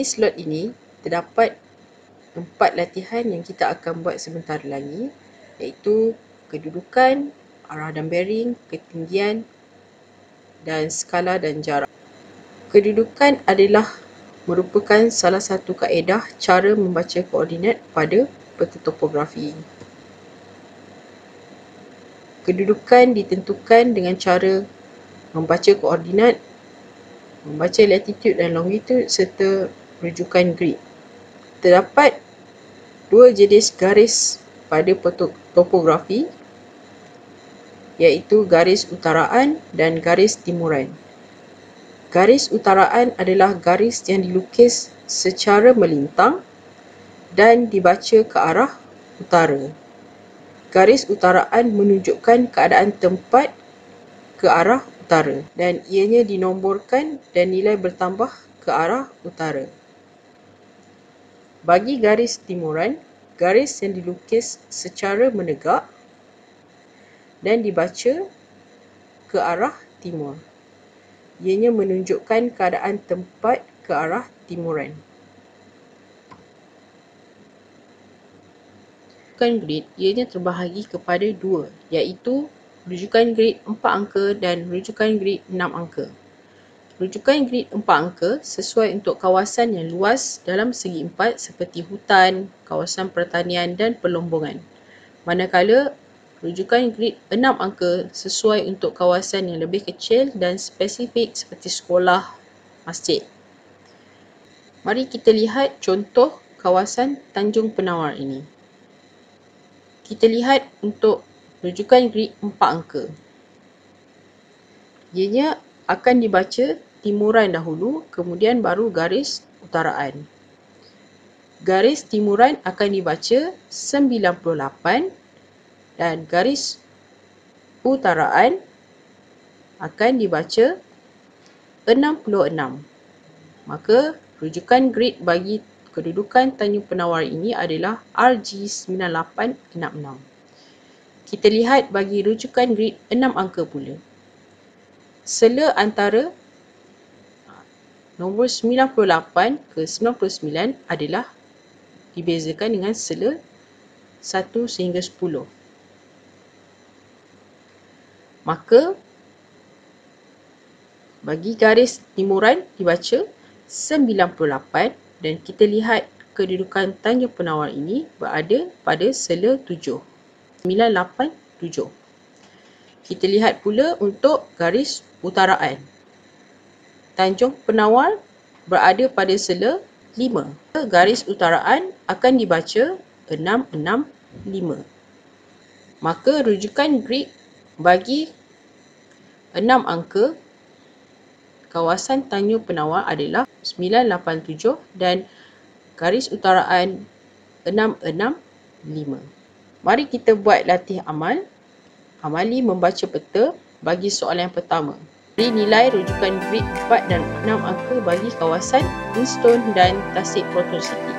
Di slot ini terdapat 4 latihan yang kita akan buat sebentar lagi, iaitu kedudukan, arah dan bearing, ketinggian dan skala dan jarak. Kedudukan adalah merupakan salah satu kaedah cara membaca koordinat pada peta topografi. Kedudukan ditentukan dengan cara membaca koordinat, membaca latitude dan longitude serta rujukan grid. Terdapat 2 jenis garis pada topografi, iaitu garis utaraan dan garis timuran. Garis utaraan adalah garis yang dilukis secara melintang dan dibaca ke arah utara. Garis utaraan menunjukkan keadaan tempat ke arah utara dan ianya dinomborkan dan nilai bertambah ke arah utara. Bagi garis timuran, garis yang dilukis secara menegak dan dibaca ke arah timur. Ianya menunjukkan keadaan tempat ke arah timuran. Rujukan grid ianya terbahagi kepada 2, iaitu rujukan grid 4 angka dan rujukan grid 6 angka. Rujukan grid 4 angka sesuai untuk kawasan yang luas dalam segi 4 seperti hutan, kawasan pertanian dan pelombongan. Manakala rujukan grid 6 angka sesuai untuk kawasan yang lebih kecil dan spesifik seperti sekolah, masjid. Mari kita lihat contoh kawasan Tanjung Penawar ini. Kita lihat untuk rujukan grid 4 angka. Ianya akan dibaca timuran dahulu, kemudian baru garis utaraan. Garis timuran akan dibaca 98 dan garis utaraan akan dibaca 66. Maka rujukan grid bagi kedudukan Tanjung Penawar ini adalah RG9866. Kita lihat bagi rujukan grid 6 angka pula. Sela antara nombor 98 ke 99 adalah dibezakan dengan sela 1 sehingga 10. Maka bagi garis timuran dibaca 98 dan kita lihat kedudukan Tanjung Penawar ini berada pada sela 7. 987. Kita lihat pula untuk garis utaraan. Tanjung Penawar berada pada sela 5. Garis utaraan akan dibaca 665. Maka rujukan grid bagi 6 angka kawasan Tanjung Penawar adalah 987 dan garis utaraan 665. Mari kita buat latih amal. Amali membaca peta bagi soalan yang pertama. Beri nilai rujukan grid 4 dan 6 angka bagi kawasan Instone dan Tasik Proton City.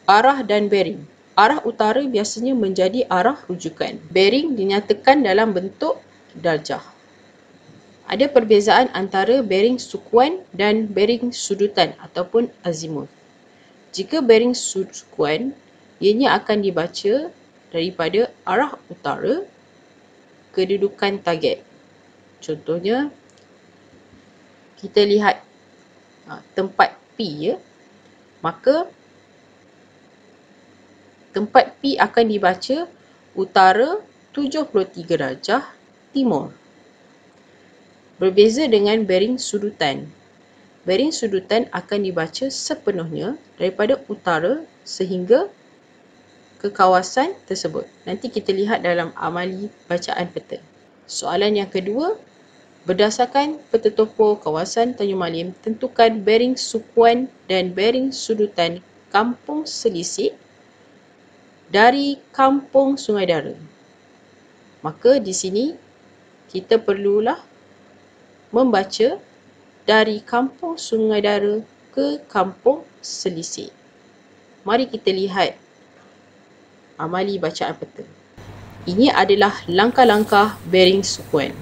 Arah dan bearing. Arah utara biasanya menjadi arah rujukan. Bearing dinyatakan dalam bentuk darjah. Ada perbezaan antara bearing sukuan dan bearing sudutan ataupun azimuth. Jika bearing sukuan, ianya akan dibaca daripada arah utara kedudukan target. Contohnya, kita lihat tempat P, maka tempat P akan dibaca utara 73 darjah timur. Berbeza dengan bearing sudutan. Bearing sudutan akan dibaca sepenuhnya daripada utara sehingga ke kawasan tersebut. Nanti kita lihat dalam amali bacaan peta. Soalan yang kedua, berdasarkan peta topo kawasan Tanjung Malim, tentukan bearing sukuan dan bearing sudutan Kampung Selisik dari Kampung Sungai Dara. Maka di sini kita perlulah membaca dari Kampung Sungai Dara ke Kampung Selisik. Mari kita lihat amali bacaan peta. Ini adalah langkah-langkah bearing sukuan.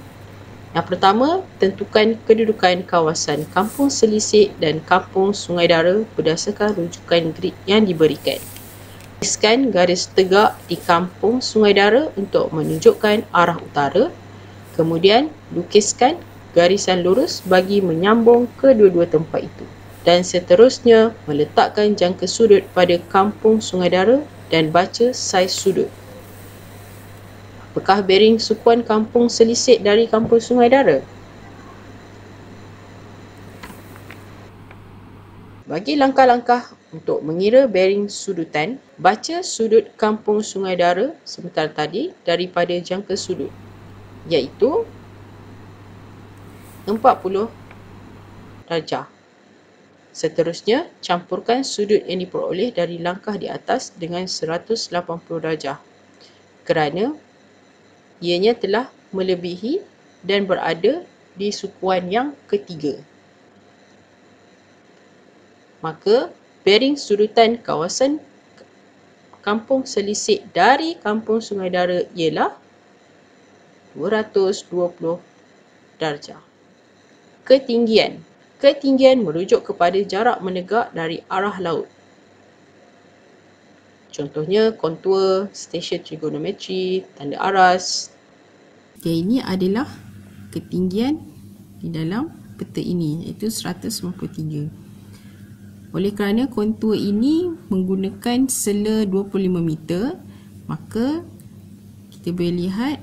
Yang pertama, tentukan kedudukan kawasan Kampung Selisik dan Kampung Sungai Dara berdasarkan rujukan grid yang diberikan. Lukiskan garis tegak di Kampung Sungai Dara untuk menunjukkan arah utara. Kemudian, lukiskan garisan lurus bagi menyambung kedua-dua tempat itu. Dan seterusnya, meletakkan jangka sudut pada Kampung Sungai Dara dan baca saiz sudut. Apakah bearing sukuan Kampung Selisik dari Kampung Sungai Dara? Bagi langkah-langkah untuk mengira bearing sudutan, baca sudut Kampung Sungai Dara sebentar tadi daripada jangka sudut, iaitu 40 darjah. Seterusnya, campurkan sudut yang diperoleh dari langkah di atas dengan 180 darjah kerana ianya telah melebihi dan berada di sukuan yang ketiga. Maka, bearing sudutan kawasan Kampung Selisik dari Kampung Sungai Dara ialah 220 darjah. Ketinggian. Ketinggian merujuk kepada jarak menegak dari arah laut. Contohnya kontur, stesen trigonometri, tanda aras. Ini adalah ketinggian di dalam peta ini, iaitu 193. Oleh kerana kontur ini menggunakan sela 25 meter, maka kita boleh lihat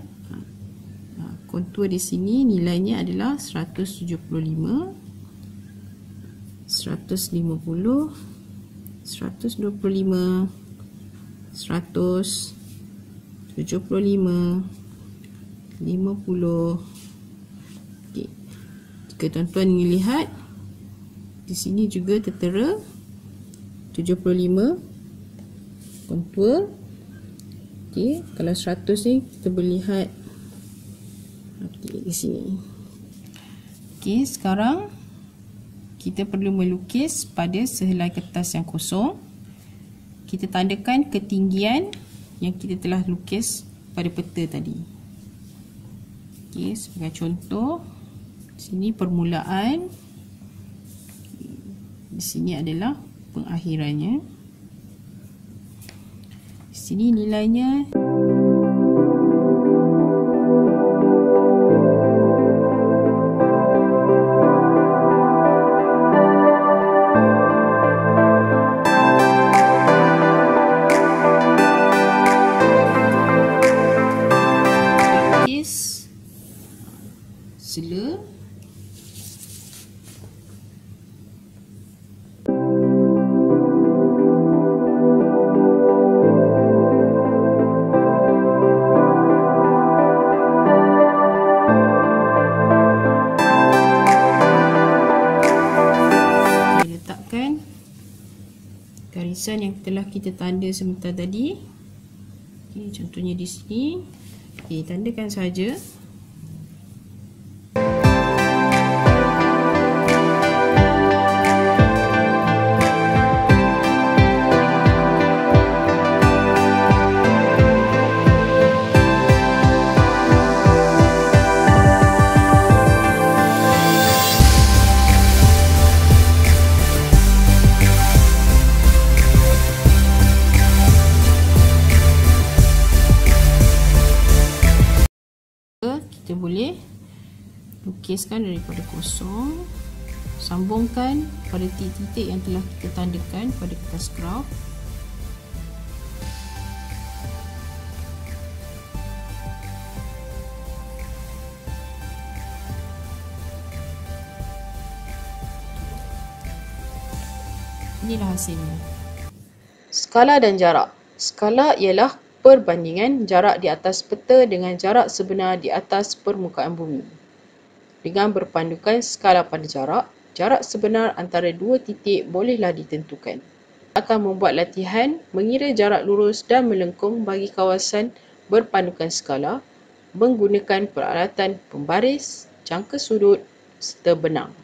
kontur di sini nilainya adalah 175, 150, 125, 175, 50. Okey. Jika tuan-tuan ingin lihat, di sini juga tertera 75 kontur. Okey, kalau 100 ni kita boleh lihat di sini. Okey, sekarang kita perlu melukis pada sehelai kertas yang kosong. Kita tandakan ketinggian yang kita telah lukis pada peta tadi. Okey, sebagai contoh, sini permulaan, di sini adalah pengakhirannya. Di sini nilainya sela garisan yang telah kita tanda sebentar tadi. Okay, contohnya di sini. Okay, tandakan saja. Kita boleh lukiskan daripada kosong, sambungkan pada titik-titik yang telah kita tandakan pada kertas graf. Inilah hasilnya. Skala dan jarak. Skala ialah perbandingan jarak di atas peta dengan jarak sebenar di atas permukaan bumi. Dengan berpandukan skala pada jarak, jarak sebenar antara dua titik bolehlah ditentukan. Akan membuat latihan mengira jarak lurus dan melengkung bagi kawasan berpandukan skala menggunakan peralatan pembaris, jangka sudut serta benang.